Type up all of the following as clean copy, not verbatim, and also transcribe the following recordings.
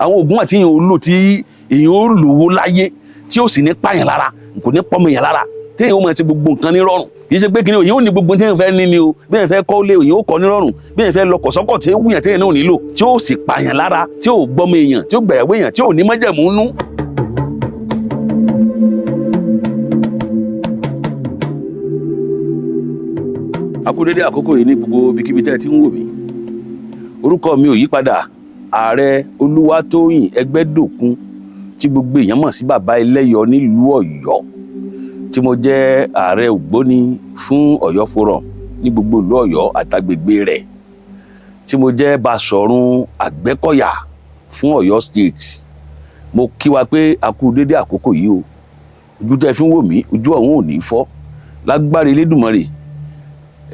àwọn oògùn àti èèyàn ò lò tí èèyàn ò lówó láyé tí ó sì ní pààyàn lára kò ní pọ́nmọ èèyàn lára tí èèyàn ó máa ṣe gbogbo nǹkan ní rọrùn kì í ṣe pé kí ni èèyàn ò ní gbogbo tí èèyàn fẹ́ ní ni o bí èèyàn fẹ́ kọ́ lé èèyàn ó kọ́ ní rọrùn bí èèyàn fẹ́ lọ kọ̀sọ́kọ̀ tí ó wúyàn tí èèyàn náà ò nílò tí ó sì pààyàn lára tí ó gbọ́mọ èèyàn tí ó gbẹ̀yàwó èèyàn tí ò ní májẹ̀mú nú. A kú dédé àkókò yìí ní gbogbo ibikíbi tẹ́ ẹ ti ń wò mí orúkọ mi ò yí padà ààrẹ Olúwatóyìn Ẹgbẹ́dòkun tí gbogbo èèyàn mọ̀ sí bàbá ẹlẹ́yọ nílùú Ọ̀yọ́ tí mo jẹ́ ààrẹ ògbóni fún Ọ̀yọ́ Forum ní gbogbo ìlú Ọ̀yọ́ àtàgbègbè rẹ̀ tí mo jẹ́ Basọ̀run Àgbẹ́kọ̀yà fún Ọ̀yọ́ State. Mo kí wa pé a kú dédé àkókò yìí o ojú tẹ́ fi ń wò mí ojú ọ̀hún ò ní fọ́ lágbára Elédùmarè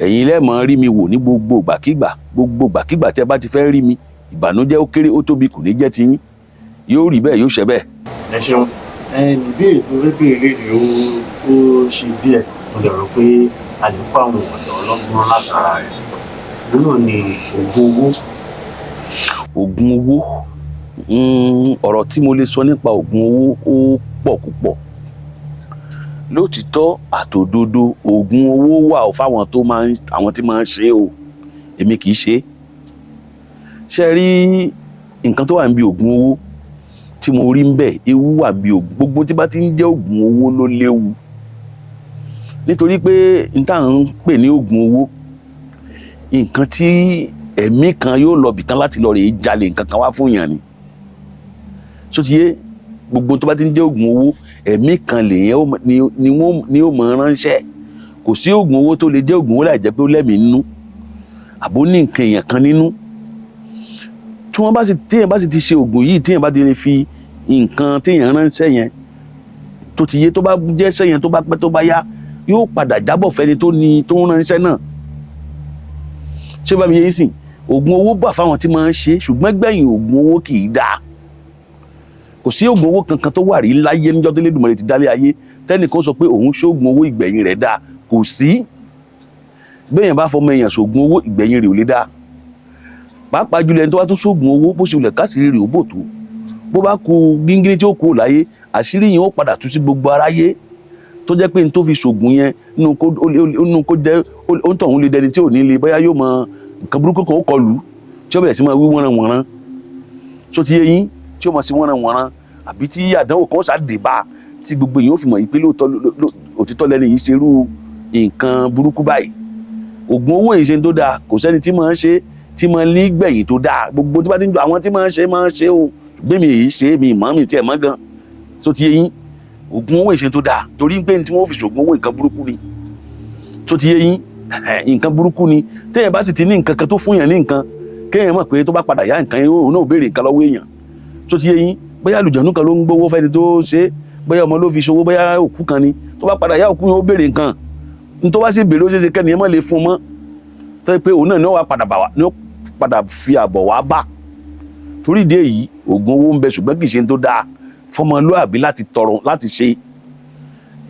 ẹ̀yin lẹ́ẹ̀mọ́ rí mi wò ní gbogbo ìgbàkígbà tẹ́ bá ti fẹ́ rí mi ìbànújẹ́ ó kéré ó tóbi kò ní jẹ́ ti yín yóò rí bẹ́ẹ̀ yóò ṣe bẹ́ẹ̀. Ẹ ṣeun ìbéèrè tó fẹ́ béèrè rèé ó ṣe díẹ̀ mo lè rò pé a lè kó àwọn ọ̀dọ́ ọlọ́gbọ́n látara rẹ̀ òun náà ni oògùn owó. Oògùn owó ọ̀rọ̀ tí mo lè sọ nípa oògùn owó ó pọ̀ púpọ̀ lótìtọ́ àtòdodo oògùn owó wà fáwọn àwọn tí máa ń ṣe o èmi kì í ṣe ṣe rí nǹkan tó wà níbi oògùn owó tí mo rí ń bẹ ewu wà níbi oògùn gbogbo tí bá ti ń jẹ́ oògùn owó ló léwu nítorí pé n tá à ń pè ní oògùn owó nǹkan tí ẹ̀mí kan yóò lọ bìkan láti lọ rèé jalè nǹkan kan wá fún yàn ni so ti yé gbogbo tó bá ti ń jẹ́ oògùn owó ẹ̀mí kan lèyẹn ni ó mọ̀ ránṣẹ́ kò sí oògùn owó tó lè jẹ́ oògùn owó láì jẹ́ pé ó lẹ́mìí nínú àbó ní nǹkan èèyàn kan nínú tí téèyàn bá sì ti ṣe oògùn yìí téèyàn bá ti lè fi nǹkan téèyàn ránṣẹ́ yẹn tó ti yé tó bá jẹ́ ṣẹ́ yẹn tó bá pẹ́ tó bá yá yóò padà jábọ̀ fẹ́ni tó ń ránṣẹ́ náà ṣé bá mi yé sìn oògùn owó bà fáwọn tí máa ń ṣe ṣùgbọ́n gbẹ̀yìn oògùn owó kì í dáa kò sí oògùn owó kankan tó wà rí láyé níjọ́ tí Elédùmarè ti dálé ayé tẹ́nìkan sọ pé òun ṣoògùn owó ìgbẹ̀yìn rẹ̀ dáa kò sí bẹ́ẹ̀yàn bá fọmọ èèyàn ṣoògùn owó ìgbẹ̀yìn rẹ̀ ò lè dáa pàápàá jùlọ ẹni tó bá tún ṣoògùn owó bó ṣe wulẹ̀ káṣírí rẹ̀ ó bò tó bó bá ku gíngírí tí ó kú láyé àṣírí yẹn ó padà tú sí gbogbo aráyé tó jẹ́ pé n tó fi ṣoògùn yẹn nínú kó jẹ́ ó ń tọ̀hún lè dẹni tí ò ní le bóyá yóò mọ nǹkan burúkú kan ó kọlù tí ó bẹ̀rẹ̀ sí máa wí wọ́nranwọ̀nran tó ti yé yín tí ó mọ̀ sí wọ́nranwọ̀nran àbí tí àdánwò kan ṣàdé bá tí gbogbo èèyàn ó fi mọ̀ yìí pé lóòótọ́ òtítọ́ lẹ́ni yìí ṣerú nǹkan burúkú báyìí oògùn owó yìí ṣe tó dáa kò sẹ́ni tí máa ń ṣe tí máa ń ní gbẹ̀yìn tó dáa gbogbo tí bá ti ń jọ àwọn tí máa ń ṣe o ṣùgbọ́n mi èyí ṣe mi ìmọ̀ mi tiẹ̀ mọ́ gan tó ti yé yín oògùn owó yìí ṣe tó dáa torí pé tí wọ́n fi ṣoògùn owó nǹkan burúkú ni tó ti yé yín nǹkan burúkú ni téèyàn bá sì ti ní nǹkan kan tó fún yàn ní nǹkan kéèyàn mọ̀ pé tó bá padà yá nǹkan yẹn òun náà béèrè nǹkan lọ́wọ́ èèyàn tó ti yé yín bóyá àlùjànnú kan ló ń gbówó fẹ́ni tó ṣe bóyá ọmọ ló fi ṣòwò bóyá òkú kan ni tó bá padà yá òkú yẹn ó béèrè nǹkan n tó bá sì béèrè ó ṣeéṣe kẹ́ni yẹn mọ̀ lè fún mọ́ tó yẹ pé òun náà ni ó wà padà fi àbọ̀ wá bá torí ìdí èyí oògùn owó ń bẹ ṣùgbọ́n kì í ṣe tó dáa fọmọlúàbí láti tọrọ láti ṣe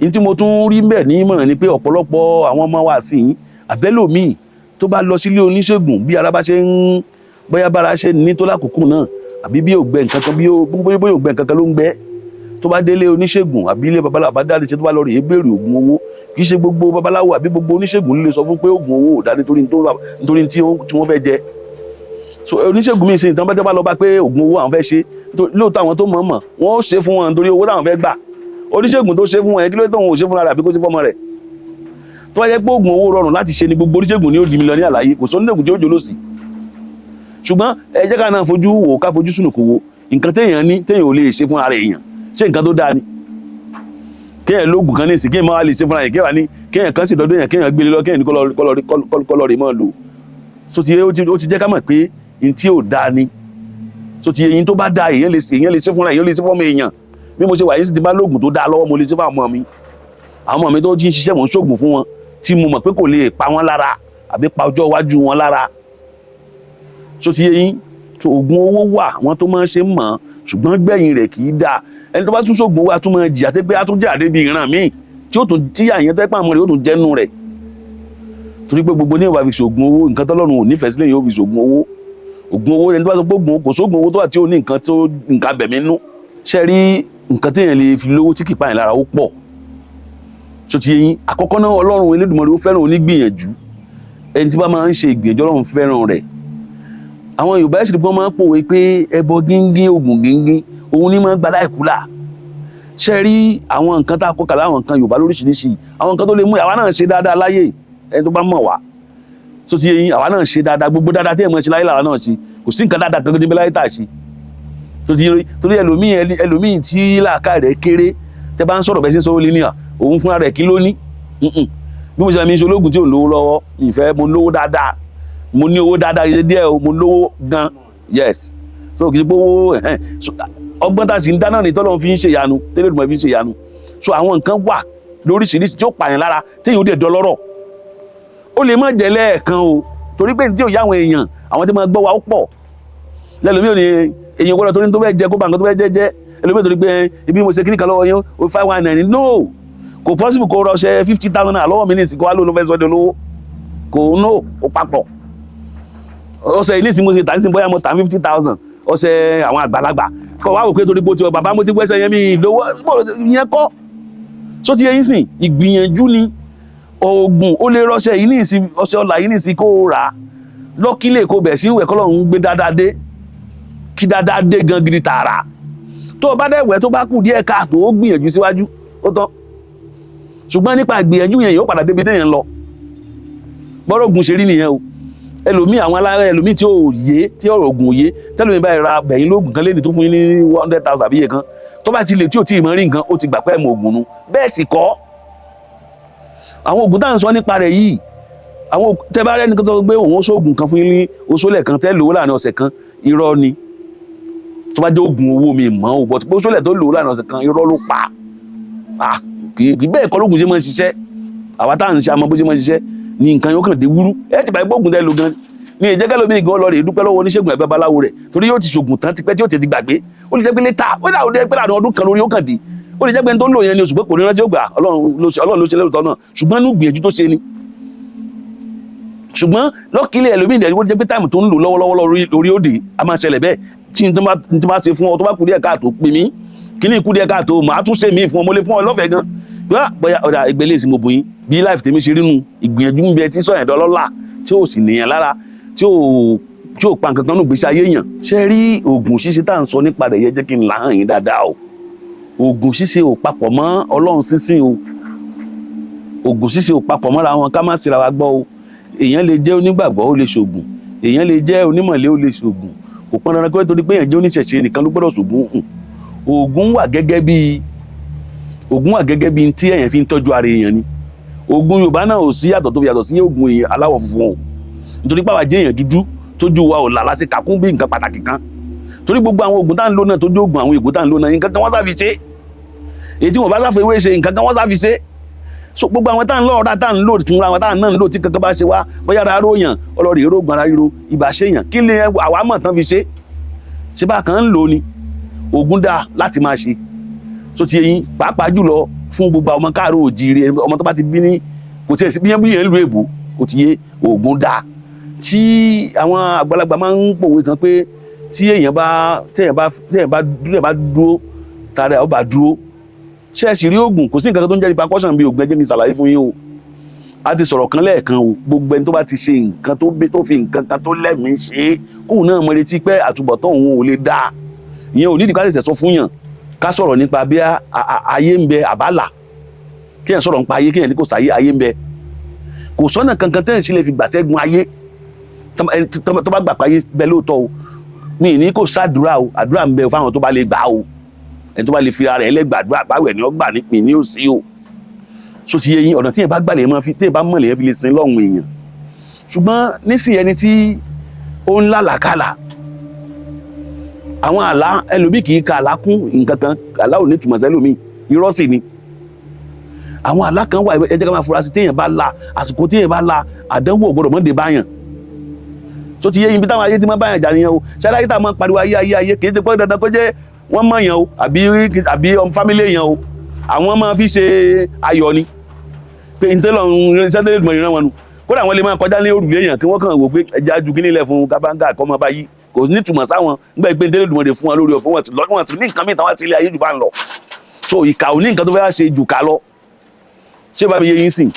ní tí mo tún rí bẹ́ẹ̀ ní ìmọ̀ràn ni pé ọ̀pọ̀lọpọ̀ àwọn ọmọ wa sí yín àbẹ́lòmíì tó bá lọ sílé oníṣègùn bí ara bá ṣe ń bóyá bára ṣe ní tó lákòókò náà àbí bí ògbẹ́ nǹkan kan bóyá ògbẹ́ nǹkan kan ló ń gbẹ́ tó bá délé oníṣègùn àbí ilé babaláwo bá dáre ṣe tó bá lọ rèé béèrè oògùn owó kì í ṣe gbogbo babaláwo àbí gbogbo oníṣègùn lè sọ fún pé oògùn owó ò dá nítorí tí wọ́n fẹ́ jẹ so oníṣègùn mi ṣe ìtàn bá lọ bá pé oògùn owó àwọn fẹ́ ṣe lóòótọ́ àwọn tó mọ̀ wọ́n ó ṣe fún wọn nítorí owó táwọn fẹ́ gbà oníṣègùn tó ṣe fún wọn yẹn kí ló tó wọn ò ṣe fúnra rẹ̀ àbí kó ṣe fọ́mọ rẹ̀ tó bá jẹ́ pé oògùn owó rọrùn láti ṣe ni gbogbo oníṣègùn ni ó di mílíọ̀nì àlàyé kò sọ oníṣègùn tí ó jòló sí ṣùgbọ́n ẹ jẹ́ ká náà fojú wò ká fojú sùnùkù wo nǹkan téèyàn ò lè ṣe fún ara èèyàn ṣé nǹkan tó dáa ni kéèyàn lóògùn kan ní ìsìn kéèyàn máa lè ṣe fúnra yẹn kéèyàn kan sì dọ́dọ̀ èèyàn kéèyàn gbélé lọ kéèyàn ní kọ́lọ́ rè máa lò so ó ti jẹ́ ká mọ̀ pé n tí ò dáa ni so ti eyín tó bá dáa èèyàn lè ṣe fúnra èèyàn lè ṣe fọ́mọ èèyàn bí mo ṣe wà yín sì ti bá lóògùn tó dáa lọ́wọ́ mo lè ṣe fún àwọn ọmọ mi tó ti ń ṣiṣẹ́ mò ń ṣoògùn fún wọn tí mo mọ̀ pé kò lè pa wọ́n lára àbí pa ọjọ́ iwájú wọn lára so ti eyín so oògùn owó wà wọ́n tó máa ń ṣe mọ̀ ṣùgbọ́n gbẹ̀yìn rẹ̀ kì í dáa ẹni tó bá tún ṣoògùn owó àtúmọ̀ jìyà tẹ́ pé á tún jáde bí ìran míì tí ó tún tíyà yẹn tẹ́ pé àwọn rẹ̀ ó tún jẹ́nu rẹ̀ torí pé gbogbo ní ìwà fi ṣoògùn owó nǹkan tọ́lọ́run ò nífẹ̀ẹ́ sílẹ̀ yóò fi ṣoògùn owó oògùn owó ẹni tó bá sọ pé oògùn kò sóògùn owó tó wà tí ó ní nǹkan bẹ̀mí nú ṣe rí nǹkan téèyàn lè fi lówó tí kì í pààyàn lára ó pọ̀ so ti yẹn àkọ́kọ́ náà Ọlọ́run Elédùmarè ó fẹ́ràn onígbìyànjú ẹni tí bá máa ń ṣe ìgbìyànjú Ọlọ́run fẹ́ràn rẹ̀ àwọn Yorùbá ẹ̀sìn pé wọ́n máa ń pòwe pé ẹbọ gíngín oògùn gíngín òun ní máa ń gba láìkúlà ṣe rí àwọn nǹkan tá a kọ́ kalẹ̀ àwọn nǹkan Yorùbá lóríṣiríṣi àwọn nǹkan tó lè mú àwa náà ṣe dáadáa láyé ẹni tó bá mọ̀ wá so ti yẹn àwa náà ṣe dáadáa gbogbo dáadáa tí èèmọ̀ ṣe láyé làwa náà ṣe kò sí nǹkan dáadáa kankan tí bẹ́ẹ̀ láyé tà ṣe torí ẹlòmíì tí làákà rẹ̀ kéré tẹ́ bá ń sọ̀rọ̀ bẹ́ẹ̀ sí sọ́wọ́ lé níyà òun fúnra rẹ̀ kí ló ní bí mo ṣe mi ṣe ológun tí ò lówó lọ́wọ́ ìfẹ́ mo lówó dáadáa mo ní owó dáadáa ṣe díẹ̀ o mo lówó gan yes so kì í ṣe pé owó ọgbọ́n tá a sì ń dáná ní tọ́lọ́run fi ń ṣe ìyanu tẹ́lẹ̀ ìdùnnú fi ń ṣe ìyanu so àwọn nǹkan wà lóríṣiríṣi tí ó pààyàn lára téèyàn ó dẹ̀ dọlọ́rọ̀ ó lè má jẹ́ lẹ́ẹ̀kan o torí pé tí ò yá àwọn èèyàn àwọn tí máa gbọ́ wa ó pọ̀ lẹ́lòmíì ò ní èèyàn gbọ́dọ̀ torí tó fẹ́ jẹ kó bá nǹkan tó fẹ́ jẹ́ ẹlòmíì torí pé ibi mo ṣe kíní kan lọ́wọ́ yín ó 519 no kò possible kó rọṣẹ 50,000 naira lọ́wọ́ mi ní ìsìnkú wa ló fẹ́ sọ́dọ̀ lówó kò no ó papọ̀ ọ̀sẹ̀ ní ìsìn mo ṣe tà ní ìsìn bóyá mo tà 50,000 ọ̀sẹ̀ àwọn àgbàlagbà kọ́ wá wò pé torí pé ti ọ bàbá mo ti gbẹ́sẹ̀ yẹn mi lówó ìyẹn kọ́ só ti yẹn sìn ìgbìyànjú ni oògùn ó lè rọṣẹ yìí ní ìsìn ọṣẹ ọlà yìí ní ìsìn kó rà á lọ́kílẹ̀ kó bẹ̀ sí ìwẹ̀ kọ́lọ́run gbé dáadáa dé kí dáadáa dé gan gidi tààrà tó o bá dẹ̀wẹ̀ tó bá kù díẹ̀ káàtó ó gbìyànjú síwájú ó tán ṣùgbọ́n nípa ìgbìyànjú yẹn yóò padà débi téèyàn lọ bọ́rọ̀ ògùn ṣe rí nìyẹn o ẹlòmíì àwọn aláàrẹ ẹlòmíì tí ò yé tí ọ̀rọ̀ ògùn yé tẹ́lòmíì báyìí ra bẹ̀yìn lóògùn kan lẹ́ni tó fún yín ní 100,000 àbíyẹ kan tó bá ti lè tí ò tí ì mọ rí nǹkan ó ti gbà pé ẹ̀mọ ògùn nu bẹ́ẹ̀ sì kọ́ àwọn ògùn tá à ń sọ nípa rẹ̀ yìí àwọn tẹ́ bá rẹ́ni tó gbé òun sóògùn kan fún yín ní oṣólẹ̀ kan tẹ́ lówó láàrin ọ̀sẹ̀ kan irọ́ ni tó bá jẹ́ ògùn owó mi mọ́ ò bọ̀ tí oṣólẹ̀ tó lówó láàrin ọ̀sẹ̀ kan irọ́ ló pa kì í bẹ́ẹ̀ kọ́ lóògùn ṣe máa ń ṣiṣẹ́ àwa tá à ń ṣe àmọ́ bó ṣe máa ń ṣiṣẹ́ ni nǹkan yóò kàn dé wúrú ẹ ti bá ẹgbẹ́ ògùn tẹ́ lo gan ni ìjẹ́gẹ́ lómi gan lọ rè dúpẹ́ lọ́wọ́ oníṣègùn ẹ̀gbẹ́ babaláwo rẹ̀ torí yóò ti ṣògùn tán tipẹ́ tí yóò ti di gbàgbé ó lè jẹ́ pé létà ó dà ó dé pé láàrin ọdún kan lórí ó kàn dé ó lè jẹ́ pé tó ń lò yẹn ni oṣù pé kò ní rántí ó gbà Ọlọ́run ló ṣe lẹ́rù tọ́ náà ṣùgbọ́n inú gbìyànjú tó ṣe ni ṣùgbọ́n lọ́kìlẹ̀ ẹlòmíì dẹ̀ ó jẹ́ pé táìmù tó ń lò lọ́wọ́lọ́wọ́ lórí òde a máa ṣẹlẹ̀ bẹ́ẹ̀ tí n tó bá ṣe fún ọ tó bá kú díẹ̀ káàtó pè mí kí ní kú díẹ̀ káàtó màá tún ṣe mí fún ọ mo lè fún ọ lọ́fẹ̀ẹ́ gan bóyá ọ̀dà ìgbélé ìsìn mo bù yín bí láìfì tèmi ṣe rínú ìgbìyànjú ń bẹ tí sọ̀yàn dọ́lọ́lá tí ò sì nìyàn lára tí ò pa nǹkan kan nù gbèsè ayé yàn ṣe rí oògùn ṣíṣe tá à ń sọ nípa rẹ̀ yẹ jẹ́ kí n là hàn yín dáadáa o oògùn ṣíṣe ò papọ̀ mọ́ Ọlọ́run sísìn o oògùn ṣíṣe ò papọ̀ mọ́ra wọn ká má síra wa gbọ́ o èèyàn lè jẹ́ onígbàgbọ́ ó lè ṣoògùn èèyàn lè jẹ́ onímọ̀lé ó lè ṣoògùn kò pọn dandan pé torí pé èèyàn jẹ́ oníṣẹ̀ṣe nìkan ló gbọ́dọ̀ ṣoògùn oògùn wà gẹ́gẹ́ bí tí èèyàn fi ń tọ́jú ara èèyàn ni oògùn Yorùbá náà ò sí yàtọ̀ tó fi yàtọ̀ sí oògùn èèyàn aláwọ̀ funfun o nítorí pé àwa jẹ́ èèyàn dúdú tójú wa ò là láti kàkún bí nǹkan pàtàkì kan torí gbogbo àwọn oògùn tá à ń lò náà tó jẹ́ oògùn àwọn èèkó tá à ń lò náà nǹkan kan wọ́n sáfi ṣe èyí tí wọ́n bá sáfẹ́ ewé ṣe nǹkan kan wọ́n sáfi ṣe so gbogbo àwọn tá à ń lọ ọ̀rá tá à ń lò fúnra wọn tá à ń náà ń lò tí kankan bá ṣe wá bóyá ara ròyàn ọlọ́rìí erógun ara ríro ibà ṣèyàn kí ni àwa mọ̀ tán fi ṣe bá kan ń lò ní oògùn dáa láti máa ṣe so ti eyín pàápàá jùlọ fún gbogbo ọmọ káàró òjìire ọmọ tó bá ti bí ní kò tí ẹ̀ sí bíyẹn bíyẹn lu èbó kò ti yé oògùn dáa tí àwọn àgbàlagbà máa ń pòwe kan pé tí èèyàn bá dúró tààrà ẹ̀ ó bá dúró ṣe é sì rí oògùn kò sí nǹkan tó ń jẹ́ repercussion bí oògùn ẹjẹ́ ní ṣàlàyé fún yín o a ti sọ̀rọ̀ kan lẹ́ẹ̀kan o gbogbo ẹni tó bá ti ṣe nǹkan tó fi nǹkan kan tó lẹ́mìí ṣe é kóun náà mọ retí pé àtúbọ̀tán òun ò lè dáa ìyẹn ò nídìí ká ṣẹ̀ṣẹ̀ sọ fún yàn ká sọ̀rọ̀ nípa bí ayé ń bẹ àbálà kí yẹn sọ̀rọ̀ nípa ayé kí yẹn ní kò sáyé ayé ń bẹ kò sọ́nà kankan tẹ́yìn sí lè fi gbàṣẹ́gun ayé tó bá gbà pé ayé bẹ lóòótọ́ o ní kò sádùúrà o àdúrà ń bẹ fáwọn tó bá lè gbà o ẹni tó bá lè fi ara ẹ̀ lẹ́gbàdúrà báwẹ̀ ni ó gbà nípìn ní òsì o so ti yẹ yín ọ̀nà tí yẹn bá gbà lè máa fi tí yẹn bá mọ̀ lè yẹn fi lè sin lọ́hùn èèyàn ṣùgbọ́n nísìnyí ẹni tí ó ń lálàkàlà àwọn àlá ẹlòmíì kì í ka àlá kún nǹkan kan àlá ò ní túmọ̀ sẹ́lòmíì irọ́ sì ni àwọn àlá kan wà ẹ jẹ́ ká máa fura sí téèyàn bá la àsìkò téèyàn bá la àdánwò gbọ́dọ̀ mọ́ dé báyàn so ti yẹ yín bí táwọn ayé ti máa báyàn jà nìyẹn o ṣáájú ayé tá a máa pariwo ayé kì í ṣe pé dandan kó jẹ́ wọ́n mọ̀ yàn o àbí fámílì èèyàn o àwọn máa fi ṣe ayọ̀ ni pé ìtẹ́lọ̀ sẹ́tẹ̀lẹ̀ ìmọ̀ ìran wọn nu kódà wọ́n lè máa kọjá ní òrùlé èèyàn kí wọ́n kàn wò pé ẹja ju kí nílẹ̀ fún kábáńgà kọ́ máa bá yí kò ní túmọ̀ sáwọn nígbà pé nítorí Èdùmàrè fún wọn lórí ọ̀fọ̀ wọn ti ní nǹkan mìíràn wá sí ilé ayé jù bá ń lọ so ìkà ò ní nǹkan tó fẹ́ ṣe jù ká lọ ṣé bá mi yé yín sìn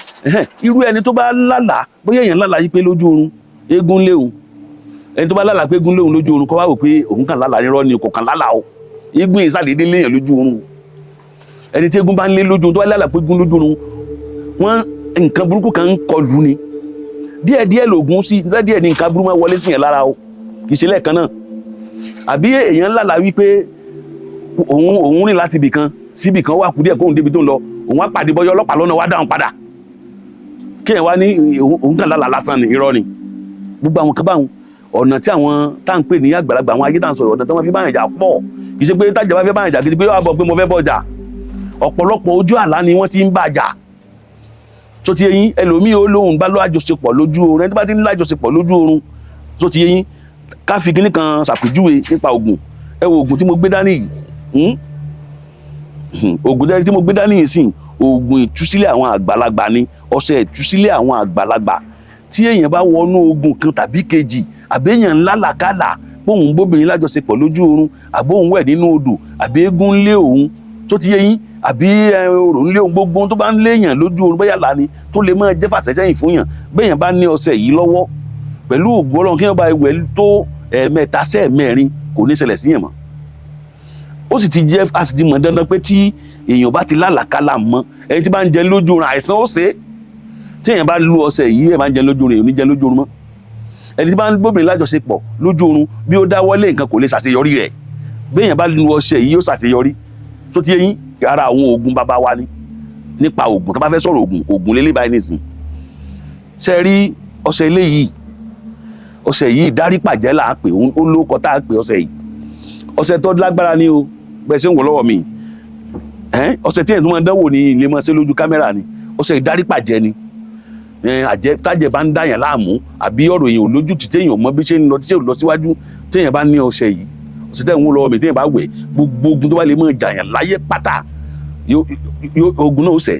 irú ẹni tó bá lálàá bóyá èèyàn lálàá yí pé lójú oorun eégún léhùn ẹni tó bá lálàá pé eégún léhùn lójú oorun kó wá wò pé òun kàn lálàá nírọ́ ni kò kàn lálàá o eégún ìsàdédé léèyàn lójú oorun ẹni tí eégún bá ń lé lójú oorun tó bá lálàá pé eégún lójú oorun wọn nǹkan burúkú kan ń kọlù ni díẹ̀díẹ̀ lògùn sí díẹ̀díẹ̀ ní nǹkan burúkú máa wọlé sí yẹn lára o kì í ṣe lẹ́ẹ̀kan náà àbí èèyàn lálàá wípé òun rìn láti ibì kan síbì kan wà kú díẹ̀ kóhun débi tó ń lọ òun á pàdé bọ́yọ́ ọlọ́pàá lọ́nà wá dáhùn padà kéèyàn wá ní òun kàn lálàá lásán ni irọ́ ni gbogbo àwọn kan báwọn ọ̀nà tí àwọn tá à ń pè ní àgbàlagbà àwọn ayé tá à ń sọ̀rọ̀ ọ̀nà tí wọ́n fi báyìí jà pọ̀ kì í ṣe pé tájà bá fẹ́ báyìí jà kì í ṣe pé yóò bọ̀ pé mo fẹ́ bọ̀ jà ọ̀pọ̀lọpọ̀ ojú àlá ni wọ́n ti ń bá jà tó ti yẹyin ẹlòmíì ó lóhùn bá lájọṣepọ̀ lójú oorun ẹni tó bá ti ń lájọṣepọ̀ lójú oorun tó ti yẹyin ká fi kíní kan ṣàpèjúwe nípa oògùn ẹ wo oògùn tí mo gbé dání yìí oògùn tí mo gbé dání yìí sìn oògùn ìtúsílẹ̀ àwọn àgbàlagbà ni ọṣẹ ìtúsílẹ̀ àwọn àgbàlagbà tí èèyàn bá wọnú ogun kan tàbí kejì àbí èèyàn ńlá làkàlà bóun bóbìnrin lájọṣepọ̀ lójú oorun àbí òun wẹ̀ nínú odò àbí eégún lé òun tó ti yẹyin àbí orò ńlé ohun gbogbo tó bá ń léèyàn lójú oorun bóyá làní tó lè máa jẹ́ fàṣẹjẹyìn fún yàn béèyàn bá ní ọṣẹ yìí lọ́wọ́ pẹ̀lú ògbó Ọlọ́run kí wọ́n bá wẹ̀ tó ẹ̀ẹ̀mẹ́ta sẹ́ẹ̀mẹ́rin kò ní ṣẹlẹ̀ síyàn mọ́ ó sì ti jẹ́ a sì ti mọ̀ dandan pé tí èèyàn bá ti lálàkálà mọ́ ẹni tí bá ń jẹ lójú oorun àìsàn ó ṣe é tí èèyàn bá lu ọṣẹ yìí ẹ̀ máa ń jẹ lójú oorun èèyàn ò ní jẹ lójú oorun mọ́ ẹni tí bá ń bóbìnrin lájọṣepọ̀ lójú oorun bí ó dáwọ́lé nǹkan kò lè ṣàṣeyọrí rẹ̀ béèyàn bá lu ọṣẹ yìí yóò ṣàṣeyọrí tó ti yẹyin ara àwọn oògùn bàbá wa ni nípa oògùn tó bá fẹ́ sọ̀rọ̀ oògùn lélẹ́ báyìí nìsín ṣe rí ọṣẹ yìí dárí pàjẹ́ là á pè ó lóko tá a pè ọṣẹ yìí ọṣẹ tó lágbára ni o bẹ́ẹ̀ ṣe ń wò lọ́wọ́ mi ọṣẹ tí èèyàn tó máa dánwò ní ilé máa ṣe lójú kámẹ́rà ni ọṣẹ ìdárí pàjẹ́ ni tájẹ bá ń dá yàn láàmú àbí ọ̀rọ̀ èèyàn ò lójú tí téèyàn mọ bí ṣe ń lọ tí ṣe ò lọ síwájú téèyàn bá ní ọṣẹ yìí ọṣẹ tẹ́ ń wò lọ́wọ́ mi téèyàn bá wẹ̀ gbogbo ogun tó bá lè máa jà yàn láyé pátá ogun náà ó ṣẹ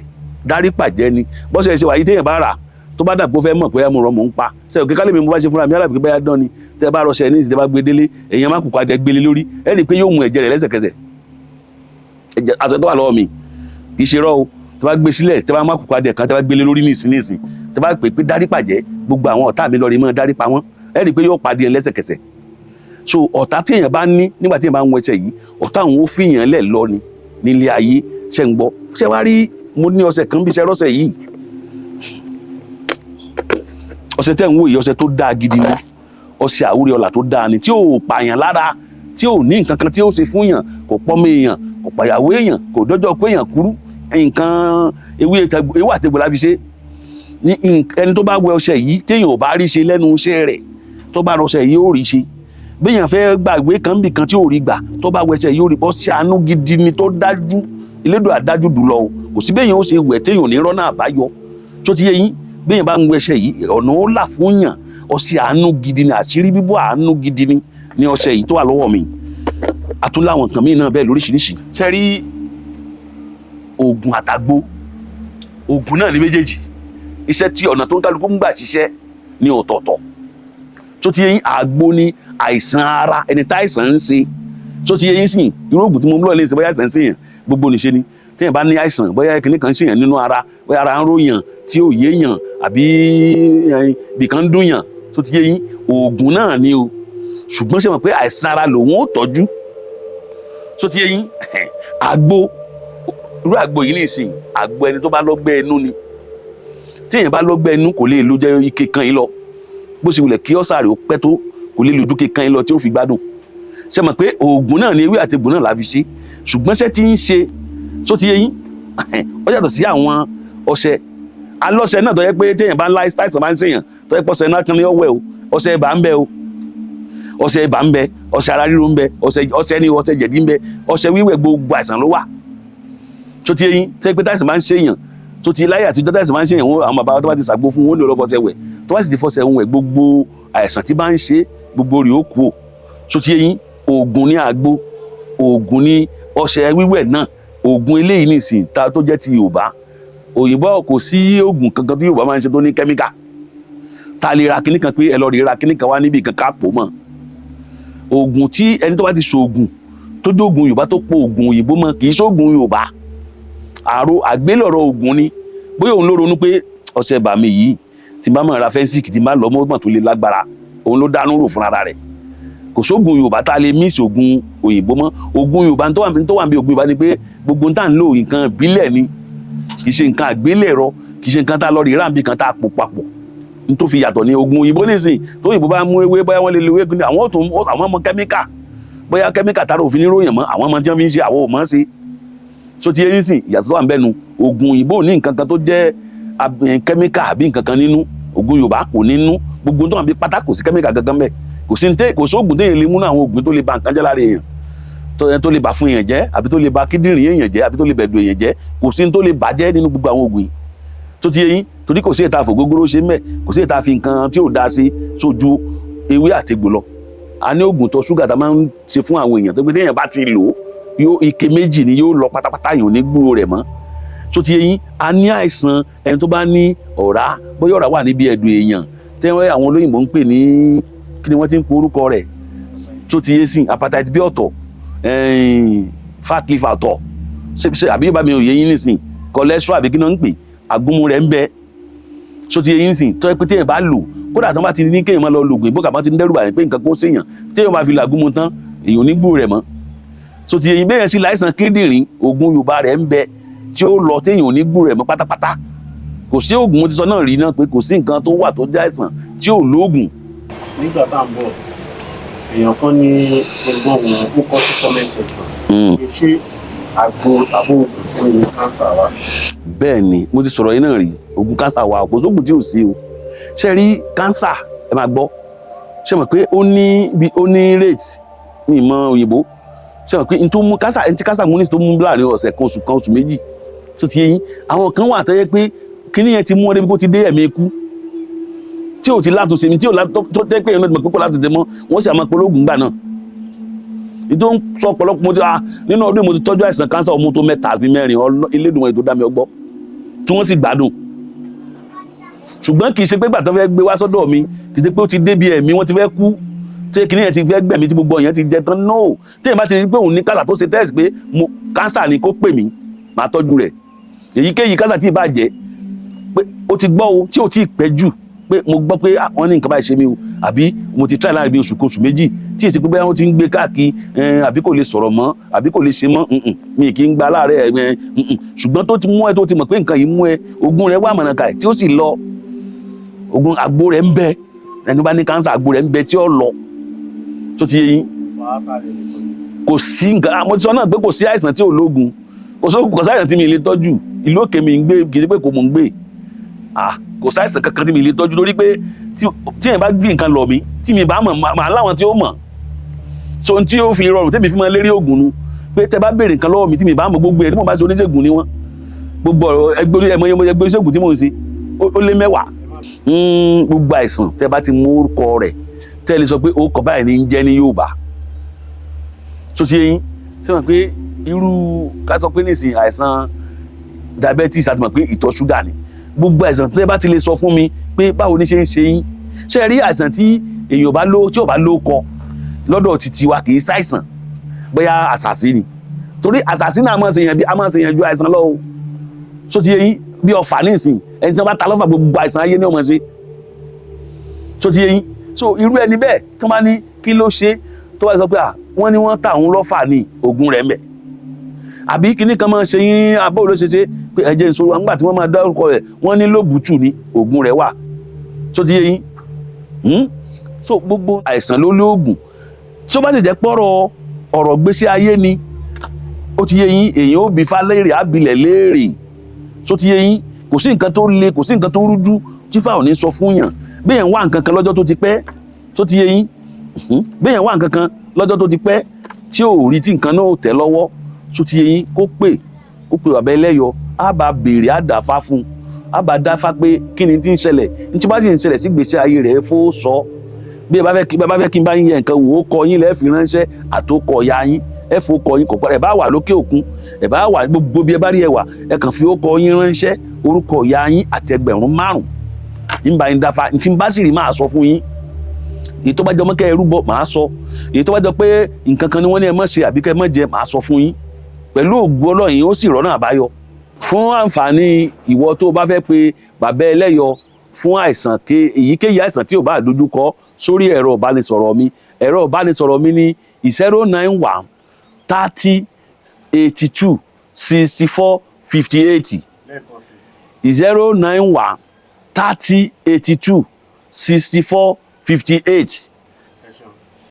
dárí pàjẹ́ ni bọ́sẹ̀ ṣe wáyé téèyàn bá rà tó bá dàgbò fẹ́ mọ̀ pé mo rọ mò ń pa ṣe òkè kálẹ̀ mi mo bá ṣe fúnra mi alábìkí báyà dán ni tẹ́ bá rọṣẹ ní ìsìn tẹ́ bá gbé délé èèyàn má kúkú adẹ gbélé lórí ẹ rí i pé yóò mú ẹ̀jẹ̀ rẹ̀ lẹ́sẹ̀kẹsẹ̀ ẹ̀jẹ̀ aṣọ tó wà lọ́wọ́ mi kì í ṣe rọ́ o tẹ́ bá gbé sílẹ̀ tẹ́ bá má kúkú adẹ kan tẹ́ bá gbélé lórí ní ìsìn tẹ́ bá pè pé dárí pàjẹ́ gbogbo àwọn ọ̀tá mi lọ rí mọ́ dárí pa wọ́n ẹ rí i pé yóò pàdé lẹ́sẹ̀kẹsẹ̀ so ọ̀tá tí èèyàn bá ní nígbà tí èèyàn bá ń wọṣẹ yìí ọ̀tá òun ó fi èèyàn lẹ̀ lọ ni nílé ayé ṣe ń gbọ́ ṣe wá rí mo ní ọṣẹ kan bí iṣẹ́ rọ́ṣẹ yìí ọṣẹ tẹ́ ń wò yìí ọṣẹ tó dáa gidi ni ọṣẹ àwúrẹ́ ọlà tó dáa ni tí ò pààyàn lára tí ò ní nǹkan kan tí ó ṣe fún yàn kò pọ́nmọ́ èèyàn kò pàyàwó èèyàn kò dọ́jọ́ pé èèyàn kúrú nǹkan ewé àtegbò la fi ṣe ẹni tó bá wẹ ọṣẹ yìí téèyàn ò bá rí ṣe lẹ́nu iṣẹ́ rẹ̀ tó bá rọṣẹ yìí ó rí ṣe béèyàn fẹ́ gbàgbé kan bì kan tí ò rí gbà tó bá wẹṣẹ yìí ó rí ọṣẹ àánú gidi ni tó dájú Elédùà dájú dùlọ o kò sí béèyàn ó ṣe wẹ̀ téèyàn ò ní rọ́nà àbáyọ tó ti yé yín béèyàn bá ń wẹṣẹ yìí ọ̀nà ó là fún yàn ọṣẹ àánú gidi ni àṣírí bíbọ̀ àánú gidi ni ọṣẹ yìí tó wà lọ́wọ́ mi àtúnláwọn nǹkan míì náà bẹ́ẹ̀ lóríṣiríṣi ṣe rí oògùn àtàgbo oògùn náà ní méjèèjì iṣẹ́ tí ọ̀nà tó ń kálukú ń gbà ṣiṣẹ́ ní ọ̀tọ̀ọ̀tọ̀ tó ti yé yín àgbo ní àìsàn ara ẹni tá àìsàn ń ṣe tó ti yé yín sìn irú oògùn tí mo mú lọ lè ṣe bóyá àìsàn ń ṣèyàn gbogbo nìṣe ni téèyàn bá ní àìsàn bóyá kìnnì kan ṣèyàn nínú ara bóyá ara ń ròyàn tí ò yéèyàn àbí ibìkan ń dùn yàn tó ti yé yín oògùn náà ni o ṣùgbọ́n ṣe mọ̀ pé àìsàn ara lòun ó tọ́jú tó ti yé yín àgbo irú àgbo yìí nìsín àgbo ẹni tó bá lọ́gbẹ́ inú ni téèyàn bá lọ́gbẹ́ inú kò lè lo jẹ́ ike kan yìí lọ bó ṣe wulẹ̀ kí ọ̀sà rẹ̀ ó pẹ́ tó kò lè lo ju ike kan yìí lọ tí ó fi gbádùn ṣe mọ̀ pé oògùn náà ni ewé àti egbò náà la fi ṣe ṣùgbọ́n ṣé tí ń ṣe tó ti yé yín ó yàtọ̀ sí àwọn ọṣẹ alọ́ṣẹ náà tó yẹ pé téèyàn bá ń láìsàn máa ń ṣèyàn tó yẹ pé ọṣẹ náà kan ní ọwẹ́ o ọṣẹ ibà ń bẹ o ọṣẹ ibà ń bẹ ọṣẹ ara ríro ń bẹ ọṣẹ ní ọṣẹ jẹ̀dí ń bẹ ọṣẹ wíwẹ̀ gbogbo àìsàn ló wà tó ti yé yín tó yẹ pé táìsàn máa ń ṣèyàn tó ti láyé àtijọ́ táìsàn máa ń ṣèyàn àwọn bàbá tó bá ti ṣàgbo fún wọn ó lè lọ fọṣẹ wẹ̀ tó bá sì ti fọṣẹ wẹ̀ gbogbo àìsàn tí bá ń ṣe gbogbo rẹ̀ ó kú o tó ti yé yín oògùn ní àgbo oògùn ní ọṣẹ wíwẹ̀ náà oògùn eléyìí nìsín ta tó jẹ́ ti Yorùbá òyìnbó kò sí oògùn kankan tí Yorùbá máa ń ṣe tó ní kẹ́míkà ta lè ra kíní kan pé ẹ lọ rí ra kíní kan wá níbi kan ká pò mọ́ oògùn tí ẹni tó bá ti ṣoògùn tó jẹ́ oògùn Yorùbá tó po oògùn òyìnbó mọ́ kì í ṣoògùn Yorùbá àgbélọ̀rọ̀ oògùn ni bóyá òun ló ronú pé ọṣẹ bàmí yìí tí bá mọ̀ ra fẹ́ǹsìkì tí bá lọ mọ́ tó lè lágbára òun ló dánú rò fúnra rẹ̀ kò sóògùn Yorùbá tá a lè mísì oògùn òyìnbó mọ́ oògùn Yorùbá tó wà bí oògùn Yorùbá ni pé gbogbo tá à ń lò nǹkan ìbílẹ̀ ni kì í ṣe nǹkan àgbélẹ̀rọ kì í ṣe nǹkan tá a lọ rí ráǹbì kan tá a pò papọ̀ n tó fi yàtọ̀ ní oògùn òyìnbó nísìn tó òyìnbó bá mú ewé bóyá wọ́n lè lo ewé àwọn ọmọ kẹ́míkà bóyá kẹ́míkà tára òfin níròyìn mọ́ àwọn ọmọ tí wọ́n fi ń ṣe àwọn ò mọ́ ṣe so ti yé nísìn ìyàtọ̀ tó wà ń bẹ́nu oògùn òyìnbó ní nǹkan kan tó jẹ́ kẹ́míkà àbí nǹkan kan nínú oògùn Yorùbá kò nínú gbogbo tó wà bí pátá kò sí kẹ́míkà gangan bẹ́ẹ̀ kò sóògùn téèyàn lè múnú àwọn oògùn tó lè ba nǹkan jẹ́ lára èèyàn tó lè bà fún èèyàn jẹ́ àbí tó lè ba kíndìnrín èèyàn jẹ́ àbí tó lè bẹ̀dù èèyàn jẹ́ kò sí tó lè bàjẹ́ nínú gbogbo àwọn oògùn yìí tó ti yé yín torí kò sí èta fògógóró ṣe mẹ́ kò sí èta fi nǹkan tí ò dáa sí sójú ewé àtegbò lọ a ní oògùn tó ṣúgà tá a máa ń ṣe fún àwọn èèyàn tó pé téèyàn bá ti lò ó ike méjì ni yóò lọ pátápátá yìí ò ní gbúrò rẹ̀ mọ́ tó ti yé yín a ní àìsàn ẹni tó bá ní ọ̀rá bóyá ọ̀rá wà níbi ẹ̀dọ̀ èèyàn tẹ́wọ́n àwọn olóyìnbó ń pè ní kí ni wọ́n ti ń pe orúkọ rẹ̀ tó ti yé sìn hepatitis B ọ̀tọ̀ fat liver ọ̀tọ̀ àbí yóò bá mi ò yé yín nísìn cholesterol àbí kí ni wọ́n ń pè àgúnmu rẹ̀ ń bẹ tó ti yé yín sìn tó yẹ pé téèyàn bá lò kódà tí wọ́n bá ti ní kéèyàn máa lọ lògùn ìbò kàbá ti ń dẹ́rù bàyẹn pé nǹkan kó séèyàn téèyàn bá fi lo àgúnmu tán èèyàn ò ní gbúrò rẹ̀ mọ́ tó ti yé yín bẹ́ẹ̀ sí láìsàn kíndìnrín oògùn Yorùbá rẹ̀ ń bẹ tí ó lọ téèyàn ò ní gbúrò rẹ̀ mọ́ pátápátá kò sí oògùn mo ti sọ náà rí náà pé kò sí nǹkan tó wà tó jẹ́ àìsàn tí ò lóògùn. nígbà tá à ń bọ̀ èèyàn kan ní ẹgbọ́n wọn ó kọ́ sí comment section ṣé àgbo tàbí oògùn fún ìwé kánsà wa. bẹ́ẹ̀ ni mo ti sọ̀rọ̀ yín náà rí oògùn kánsà wa kò sóògùn tí ò sí o ṣe rí kánsà ẹ máa gbọ́ ṣe mọ̀ pé ó ní rate ní ìmọ̀ òyìnbó ṣe mọ̀ pé n tó mú kánsà ẹni tí kánsà mú ní tó mú láàrin ọ̀sẹ̀ kan oṣù méjì tó ti yé yín àwọn kan wà tó yẹ pé kíní yẹn ti mú ọ débi kó ti dé ẹ̀mí ikú tí ò ti látúnṣe mi tí ò tó tẹ́ pé ẹ̀mí pípọ̀ látúnṣe mọ́ wọ́n sì àmọ́ pológun gbà náà ìtò ń sọ ọ̀pọ̀lọpọ̀ mo ti nínú ọdún mo ti tọ́jú àìsàn kánsà ọmọ tó 3 àbí 4 Elédùmarè tó dá mi ọgbọ́ tí wọ́n sì gbádùn ṣùgbọ́n kì í ṣe pé gbà tó fẹ́ gbé wá sọ́dọ̀ mi kì í ṣe pé ó ti débi ẹ̀mí wọ́n ti fẹ́ kú tí kíní yẹn ti fẹ́ gbẹ̀mí tí gbogbo èèyàn ti jẹ tán no tí èèyàn bá ti rí pé òun ní kánsà tó ṣe test pé kánsà ni kó pè mí màá tọ́jú rẹ̀ èyíkéyìí kánsà tí ì bá jẹ́ pé ó ti gbọ́ o tí ò tí ì pẹ́ jù pé mo gbọ́ pé wọ́n ní nǹkan báyìí ṣe mí o àbí mo ti try láàrin bí oṣù méjì tí èsì pé bẹ́ẹ̀ wọ́n ti ń gbé káàkiri àbí kò lè sọ̀rọ̀ mọ́ àbí kò lè ṣe mọ́ mi kì í gba láàárẹ̀ ṣùgbọ́n tó ti mú ẹ tó ti mọ̀ pé nǹkan yìí mú ẹ oògùn rẹ̀ wà mọ̀nàkà ẹ̀ tí ó sì lọ oògùn àgbo rẹ̀ ń bẹ ẹni bá ní kánsà àgbo rẹ̀ ń bẹ tí ó lọ tó ti yé yín kò sí nǹkan mo ti sọ náà pé kò sí àìsàn tí ò lóògùn kò sí àìsàn tí mi lè tọ́jú ìlú òkè mi ń gbé kì í ṣe pé kò mò ń gbé kò sáìsàn kankan tí mi lè tọ́jú lórí pé tí èèyàn bá gbé nǹkan lọ mi tí mi bá mọ̀ màá láwọn tí ó mọ̀ so tí ó fi rọrùn tẹ́mi fi máa lérí oògùn nu pé tẹ́ bá béèrè nǹkan lọ́wọ́ mi tí mi bá mọ̀ gbogbo ẹ̀ tí mo bá ṣe oníṣègùn ni wọ́n gbogbo ẹgbẹ́ oníṣègùn tí mò ń ṣe ó lé 10 gbogbo àìsàn tẹ́ bá ti mú orúkọ rẹ̀ tẹ́ lè sọ pé ó kọ báyìí ní jẹ́ ní Yorùbá so ti yẹn ṣé wọn pé irú ká sọ pé nísìnyí àìsàn diabetes àti mọ̀ pé ìtọ̀ ṣúgà ni gbogbo àìsàn tí ẹ bá ti lè sọ fún mi pé báwo ni ṣe ń ṣe yín ṣe rí àìsàn tí èèyàn bá ló tí ò bá ló kọ lọ́dọ̀ títí wa kì í ṣàìsàn bóyá àṣàsí ni torí àṣàsí náà a máa ṣèyàn ju àìsàn lọ o so ti yé yín bí ọfà nísìn ẹni tí wọ́n bá ta lọ́fà gbogbo àìsàn ayé ní ọmọ ṣe so ti yé yín so irú ẹni bẹ́ẹ̀ tí wọ́n bá ní kí ló ṣe tó bá sọ pé wọ́n ní wọ́n ta òun lọ́fà ní oògùn rẹ̀ mẹ́ àbí kíní kan máa ṣe yín abọ́ ló ṣe pé ẹ̀jẹ̀ ìṣòro àgbà tí wọ́n máa dárúkọ rẹ̀ wọ́n ní lóbùtù ní oògùn rẹ̀ wà tó ti yé yín so gbogbo àìsàn ló lóògùn tí ó bá sì jẹ́ pọ́rọ̀ ọ̀rọ̀ gbésí ayé ni ó ti yé yín èèyàn ó bi fálẹ́rì ábìlẹ̀ léèrè tó ti yé yín kò sí nǹkan tó le kò sí nǹkan tó rújú tí fáwọn ní sọ fún yàn béèyàn wá nǹkan kan lọ́jọ́ tó ti pẹ́ tó ti yé yín béèyàn wá nǹkan kan lọ́jọ́ tó ti pẹ́ tí ò rí tí nǹkan náà ò tẹ́ lọ́wọ́ tó ti yé yín kó pè bàbá ẹlẹ́yọ á bá béèrè á dàfá fún á bá dáfá pé kí ni tí ń ṣẹlẹ̀ ní tí bá sì ń ṣẹlẹ̀ sí gbèsè ayé rẹ̀ fó sọ bí ẹ bá fẹ́ kí n bá yín yẹ nǹkan wò ó kọ yín lẹ́ẹ̀fì ránṣẹ́ àtòkọ̀ ya yín ẹ fò kọ yín kọ̀ọ̀kan ẹ bá wà lókè òkun ẹ bá wà gbogbo bí ẹ bá rí ẹ wà ẹ kàn fi ó kọ yín ránṣẹ́ orúkọ ya yín àti 5,000 ń bá yín dáfá ní tí n bá sì rí máa sọ fún yín èyí tó bá jẹ́ ọmọkẹ́ ẹrú bọ̀ máa sọ èyí tó bá jọ pé nǹkan kan ni wọ́n ní ẹ má ṣe àbí kẹ́ ẹ má jẹ màá sọ fún yín pẹ̀lú ògo Ọlọ́run yìí ó sì rọ́nà àbáyọ fún àǹfààní ìwọ tó bá fẹ́ pe bàbá ẹlẹ́yọ fún àìsàn èyíkéyìí àìsàn tí ò bá dojúkọ sórí ẹ̀rọ ìbánisọ̀rọ̀ mi ẹ̀rọ ìbánisọ̀rọ̀ mi ní 091 30 82 64 58 091 30 82 64 58